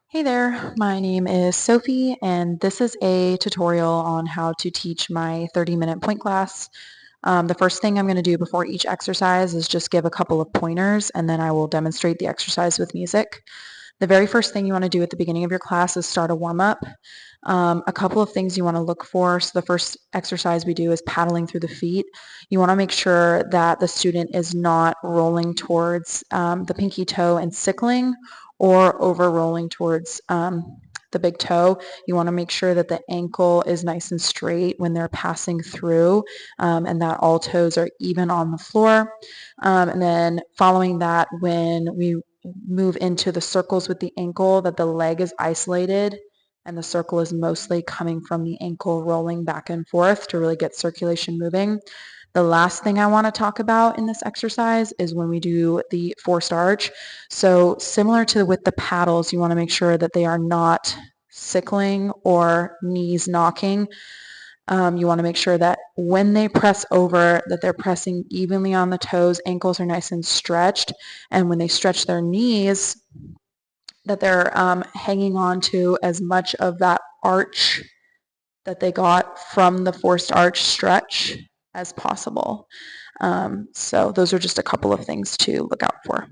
Hey there, my name is Sophie, and this is a tutorial on how to teach my 30-minute point class. The first thing I'm going to do before each exercise is just give a couple of pointers, and then I will demonstrate the exercise with music. The very first thing you want to do at the beginning of your class is start a warm-up. A couple of things you want to look for. So the first exercise we do is paddling through the feet. You want to make sure that the student is not rolling towards the pinky toe and sickling or over rolling towards the big toe. You want to make sure that the ankle is nice and straight when they're passing through and that all toes are even on the floor. And then following that, when we move into the circles with the ankle, that the leg is isolated and the circle is mostly coming from the ankle rolling back and forth to really get circulation moving. The last thing I want to talk about in this exercise is when we do the forced arch. So similar to with the paddles, you want to make sure that they are not sickling or knees knocking. You want to make sure that when they press over, that they're pressing evenly on the toes, ankles are nice and stretched, and when they stretch their knees, that they're hanging on to as much of that arch that they got from the forced arch stretch as possible. So those are just a couple of things to look out for.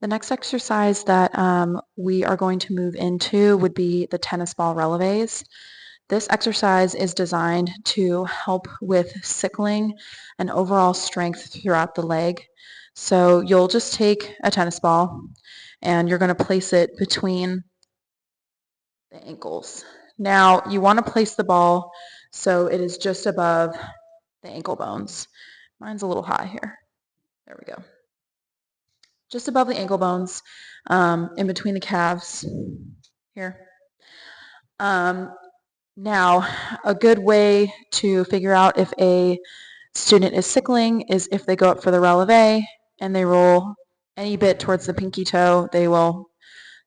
The next exercise that we are going to move into would be the tennis ball releves. This exercise is designed to help with sickling and overall strength throughout the leg. So you'll just take a tennis ball and you're going to place it between the ankles. Now you want to place the ball So it is just above the ankle bones. Mine's a little high here. There we go. Just above the ankle bones, in between the calves here. Now, a good way to figure out if a student is sickling is if they go up for the releve and they roll any bit towards the pinky toe, they will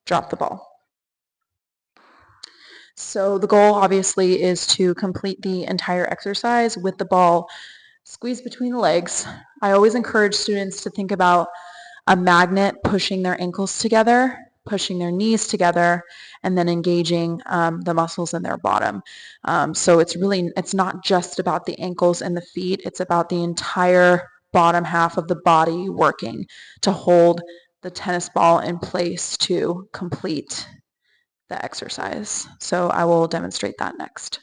drop the ball. So the goal obviously is to complete the entire exercise with the ball squeezed between the legs. I always encourage students to think about a magnet pushing their ankles together, pushing their knees together, and then engaging the muscles in their bottom. So it's not just about the ankles and the feet, it's about the entire bottom half of the body working to hold the tennis ball in place to complete the exercise. So I will demonstrate that next.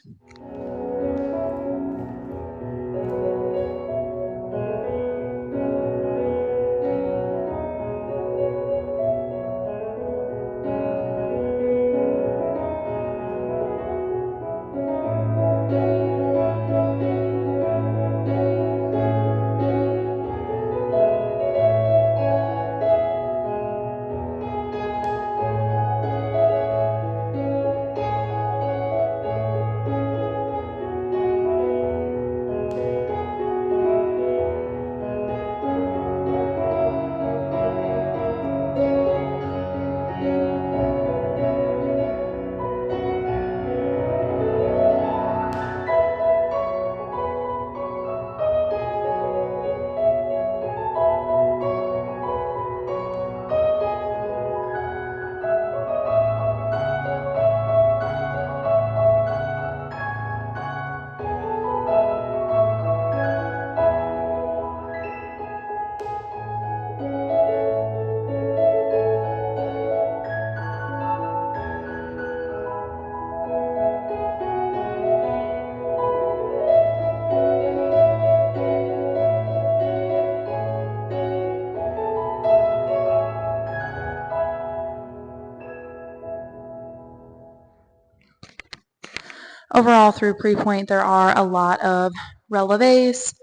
Overall, through pre-pointe, there are a lot of releves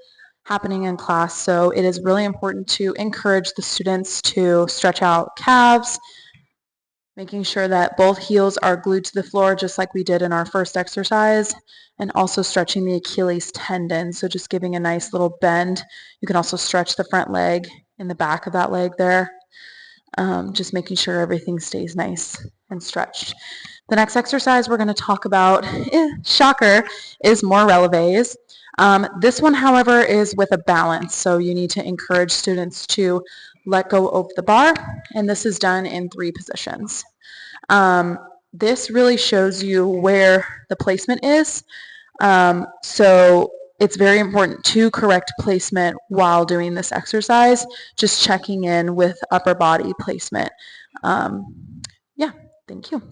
happening in class, so it is really important to encourage the students to stretch out calves, making sure that both heels are glued to the floor just like we did in our first exercise, and also stretching the Achilles tendon, so just giving a nice little bend. You can also stretch the front leg in the back of that leg there, just making sure everything stays nice and stretched. The next exercise we're going to talk about, shocker, is more releves. This one, however, is with a balance, so you need to encourage students to let go of the bar, and this is done in 3 positions. This really shows you where the placement is, so it's very important to correct placement while doing this exercise, just checking in with upper body placement. Yeah, thank you.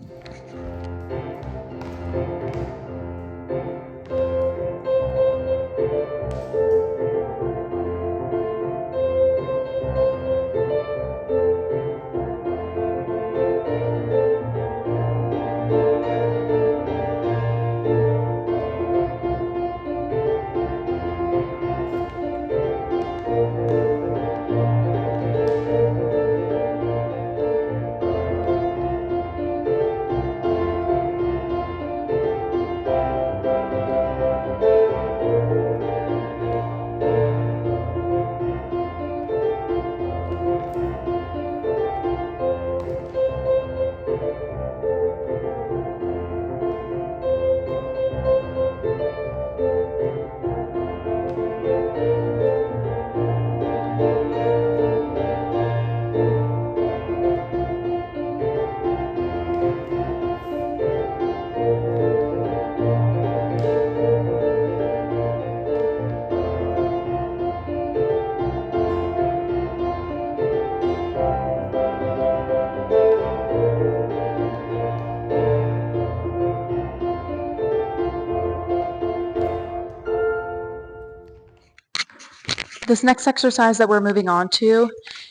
This next exercise that we're moving on to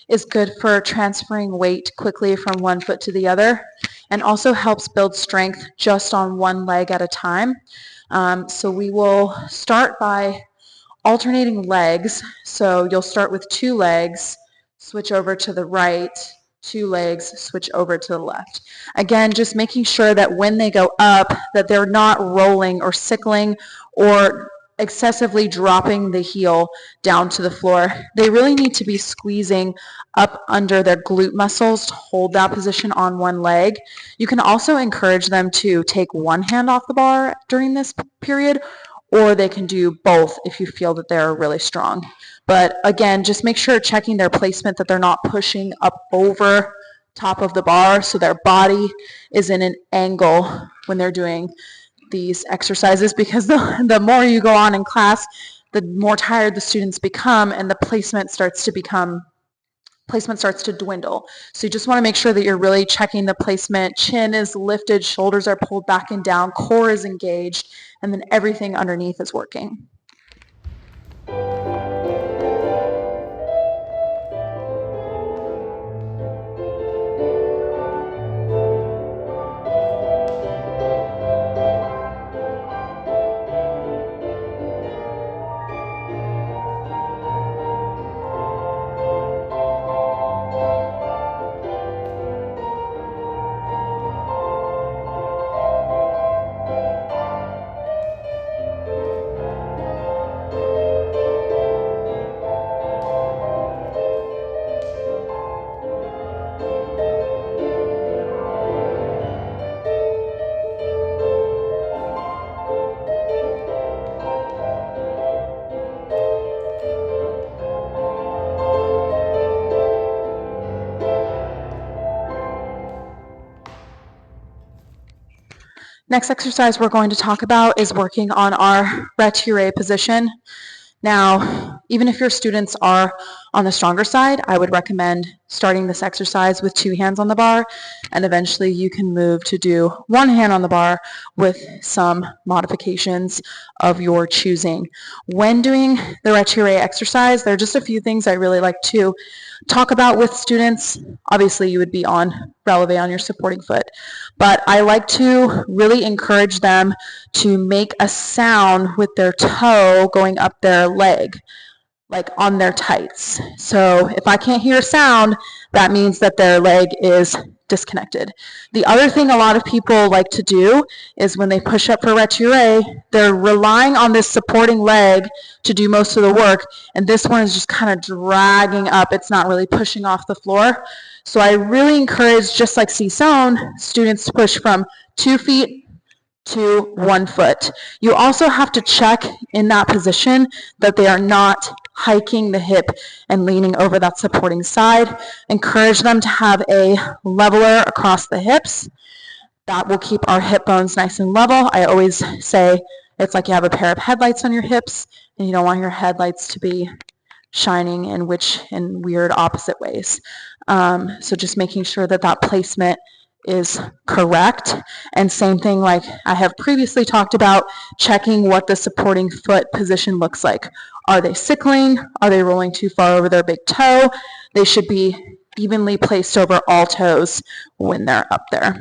is good for transferring weight quickly from one foot to the other, and also helps build strength just on one leg at a time. So we will start by alternating legs. So you'll start with 2 legs, switch over to the right, 2 legs, switch over to the left. Again, just making sure that when they go up, that they're not rolling or sickling or excessively dropping the heel down to the floor. They really need to be squeezing up under their glute muscles to hold that position on one leg. You can also encourage them to take one hand off the bar during this period, or they can do both if you feel that they're really strong. But again, just make sure checking their placement, that they're not pushing up over top of the bar so their body is in an angle when they're doing these exercises, because the more you go on in class, the more tired the students become, and the placement starts to dwindle. So you just want to make sure that you're really checking the placement. Chin is lifted, shoulders are pulled back and down, core is engaged, and then everything underneath is working. Next exercise we're going to talk about is working on our retiré position. Now, even if your students are on the stronger side, I would recommend starting this exercise with 2 hands on the bar, and eventually you can move to do 1 hand on the bar with some modifications of your choosing. When doing the retiré exercise, there are just a few things I really like to talk about with students. Obviously, you would be on releve on your supporting foot, but I like to really encourage them to make a sound with their toe going up their leg, like on their tights. So if I can't hear a sound, that means that their leg is disconnected. The other thing a lot of people like to do is when they push up for retiré, they're relying on this supporting leg to do most of the work, and this one is just kind of dragging up. It's not really pushing off the floor. So I really encourage, just like sewn, students to push from 2 feet to 1 foot. You also have to check in that position that they are not hiking the hip and leaning over that supporting side. Encourage them to have a leveler across the hips. That will keep our hip bones nice and level. I always say it's like you have a pair of headlights on your hips, and you don't want your headlights to be shining in weird opposite ways. So just making sure that that placement is correct. And same thing, like I have previously talked about, checking what the supporting foot position looks like. Are they sickling? Are they rolling too far over their big toe? They should be evenly placed over all toes when they're up there.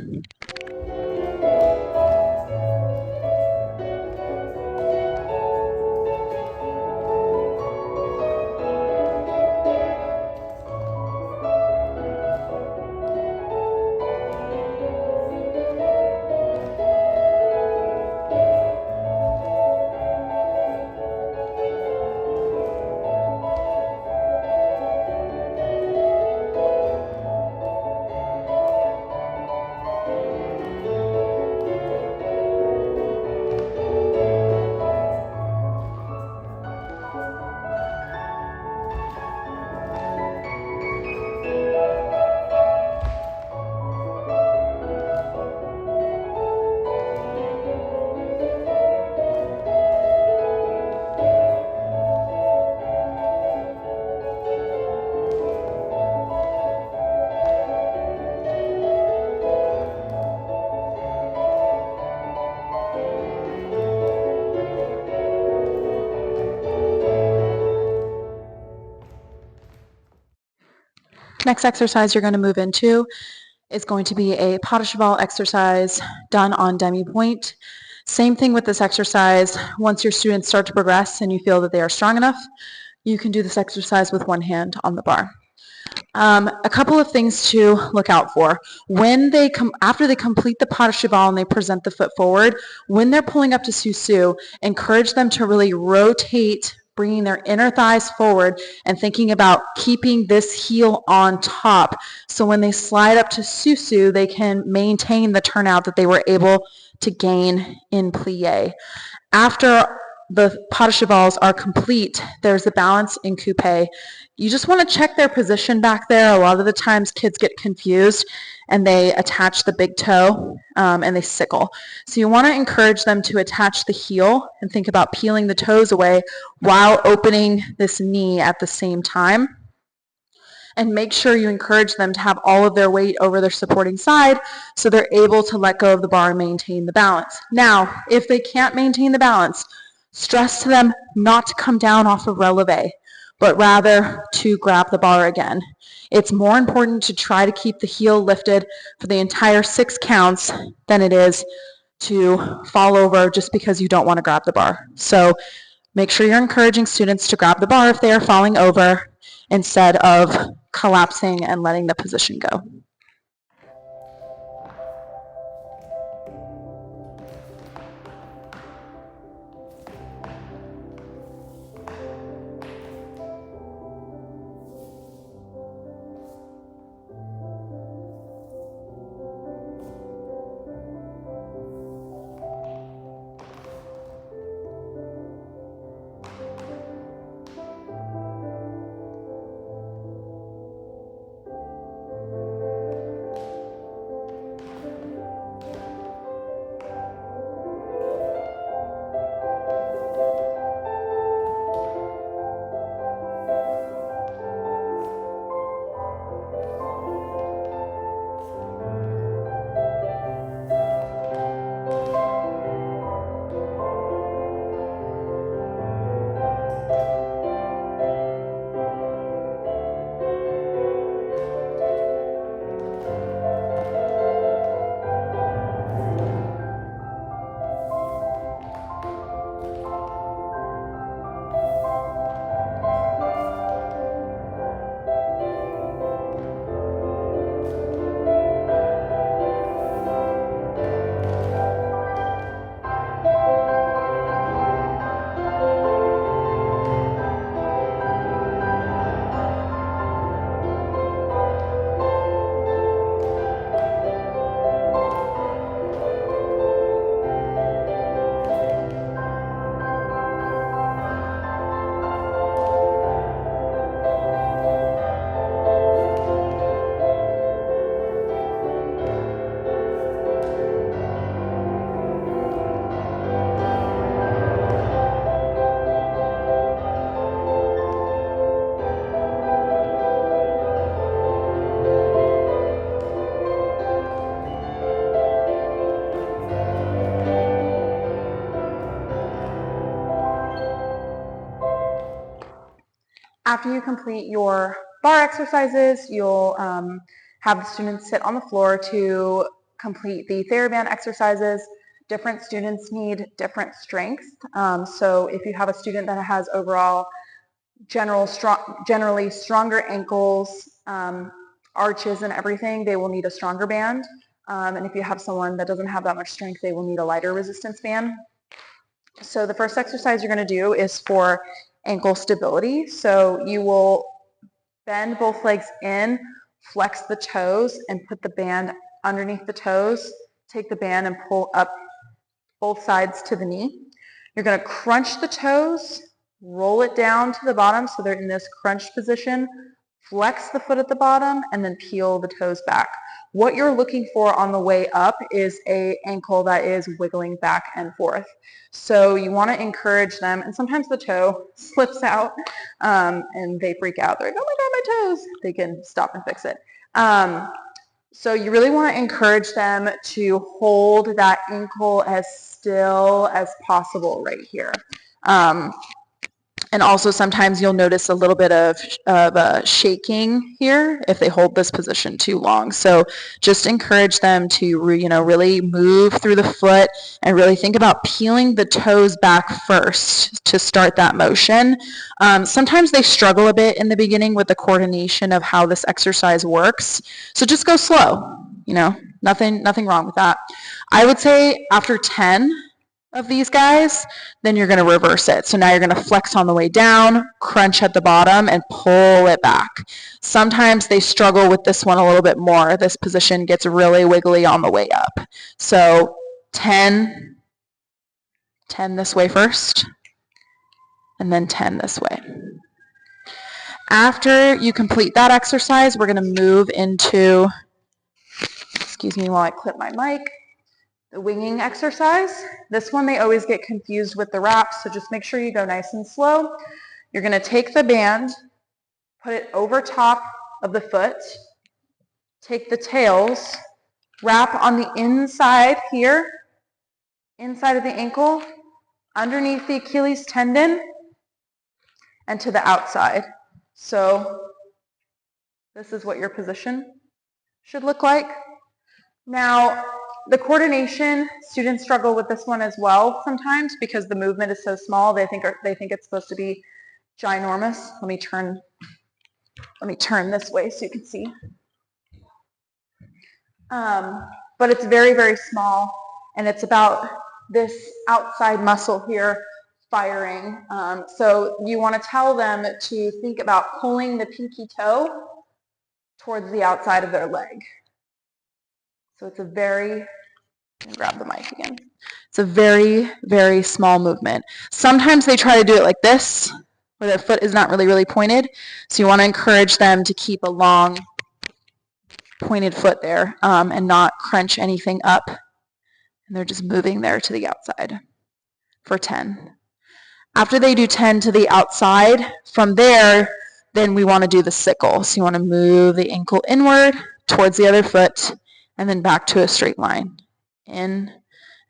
Next exercise you're going to move into is going to be a pas de cheval exercise done on demi-pointe. Same thing with this exercise. Once your students start to progress and you feel that they are strong enough, you can do this exercise with one hand on the bar. A couple of things to look out for. After they complete the pas de cheval and they present the foot forward, when they're pulling up to sous-sus, encourage them to really rotate, bringing their inner thighs forward and thinking about keeping this heel on top. So when they slide up to sous-sus, they can maintain the turnout that they were able to gain in plie. After the pas de chevals are complete, there's the balance in coupe. You just want to check their position back there. A lot of the times kids get confused and they attach the big toe and they sickle. So you want to encourage them to attach the heel and think about peeling the toes away while opening this knee at the same time. And make sure you encourage them to have all of their weight over their supporting side so they're able to let go of the bar and maintain the balance. Now, if they can't maintain the balance, stress to them not to come down off of releve, but rather to grab the bar again. It's more important to try to keep the heel lifted for the entire 6 counts than it is to fall over just because you don't want to grab the bar. So make sure you're encouraging students to grab the bar if they are falling over instead of collapsing and letting the position go. After you complete your bar exercises, you'll have the students sit on the floor to complete the TheraBand exercises. Different students need different strengths. So if you have a student that has overall generally stronger ankles, arches and everything, they will need a stronger band. And if you have someone that doesn't have that much strength, they will need a lighter resistance band. So the first exercise you're going to do is for ankle stability. So you will bend both legs in, flex the toes, and put the band underneath the toes. Take the band and pull up both sides to the knee. You're going to crunch the toes, roll it down to the bottom so they're in this crunched position, flex the foot at the bottom, and then peel the toes back. What you're looking for on the way up is an ankle that is wiggling back and forth. So you want to encourage them, and sometimes the toe slips out and they freak out. They're like, oh my God, my toes. They can stop and fix it. So you really want to encourage them to hold that ankle as still as possible right here. And also sometimes you'll notice a little bit of shaking here if they hold this position too long. So just encourage them to really move through the foot and really think about peeling the toes back first to start that motion. Sometimes they struggle a bit in the beginning with the coordination of how this exercise works. So just go slow, nothing wrong with that. I would say after 10 of these guys, then you're going to reverse it. So now you're going to flex on the way down, crunch at the bottom, and pull it back. Sometimes they struggle with this one a little bit more. This position gets really wiggly on the way up. So 10 this way first, and then 10 this way. After you complete that exercise, we're going to move into, excuse me while I clip my mic, the winging exercise. This one they always get confused with the wraps, so just make sure you go nice and slow. You're going to take the band, put it over top of the foot, take the tails, wrap on the inside here, inside of the ankle, underneath the Achilles tendon, and to the outside. So this is what your position should look like. Now, the coordination, students struggle with this one as well sometimes because the movement is so small. They think it's supposed to be ginormous. Let me turn this way so you can see. But it's very, very small, and it's about this outside muscle here firing. So you want to tell them to think about pulling the pinky toe towards the outside of their leg. So it's a very, grab the mic again. It's a very, very small movement. Sometimes they try to do it like this, where their foot is not really pointed. So you want to encourage them to keep a long, pointed foot there and not crunch anything up. And they're just moving there to the outside for 10. After they do 10 to the outside, from there, then we want to do the sickle. So you want to move the ankle inward towards the other foot, and then back to a straight line. In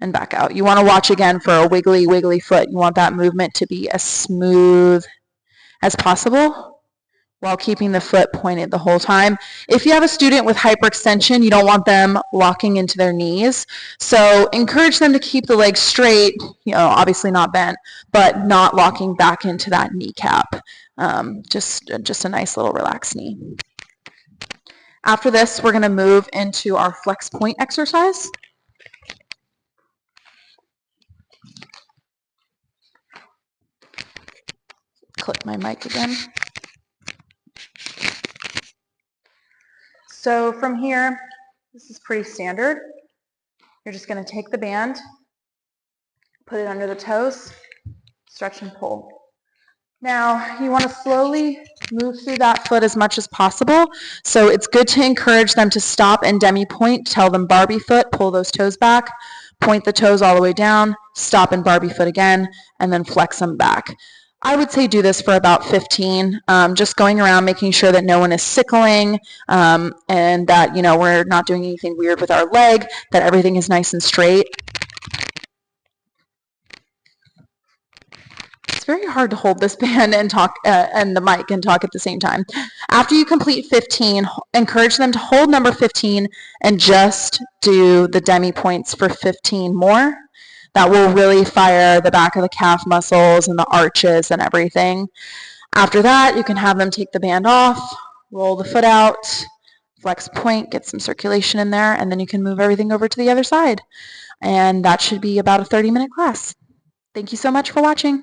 and back out. You want to watch again for a wiggly foot. You want that movement to be as smooth as possible while keeping the foot pointed the whole time. If you have a student with hyperextension, you don't want them locking into their knees. So encourage them to keep the legs straight, obviously not bent, but not locking back into that kneecap. Just a nice little relaxed knee. After this, we're going to move into our flex point exercise. Clip my mic again. So from here, this is pretty standard. You're just going to take the band, put it under the toes, stretch and pull. Now, you want to slowly move through that foot as much as possible. So it's good to encourage them to stop and demi-point. Tell them Barbie foot, pull those toes back, point the toes all the way down, stop and Barbie foot again, and then flex them back. I would say do this for about 15, just going around making sure that no one is sickling and that, we're not doing anything weird with our leg, that everything is nice and straight. It's very hard to hold this band and talk and the mic and talk at the same time. After you complete 15, encourage them to hold number 15 and just do the demi points for 15 more. That will really fire the back of the calf muscles and the arches and everything. After that, you can have them take the band off, roll the foot out, flex point, get some circulation in there, and then you can move everything over to the other side. And that should be about a 30-minute class. Thank you so much for watching.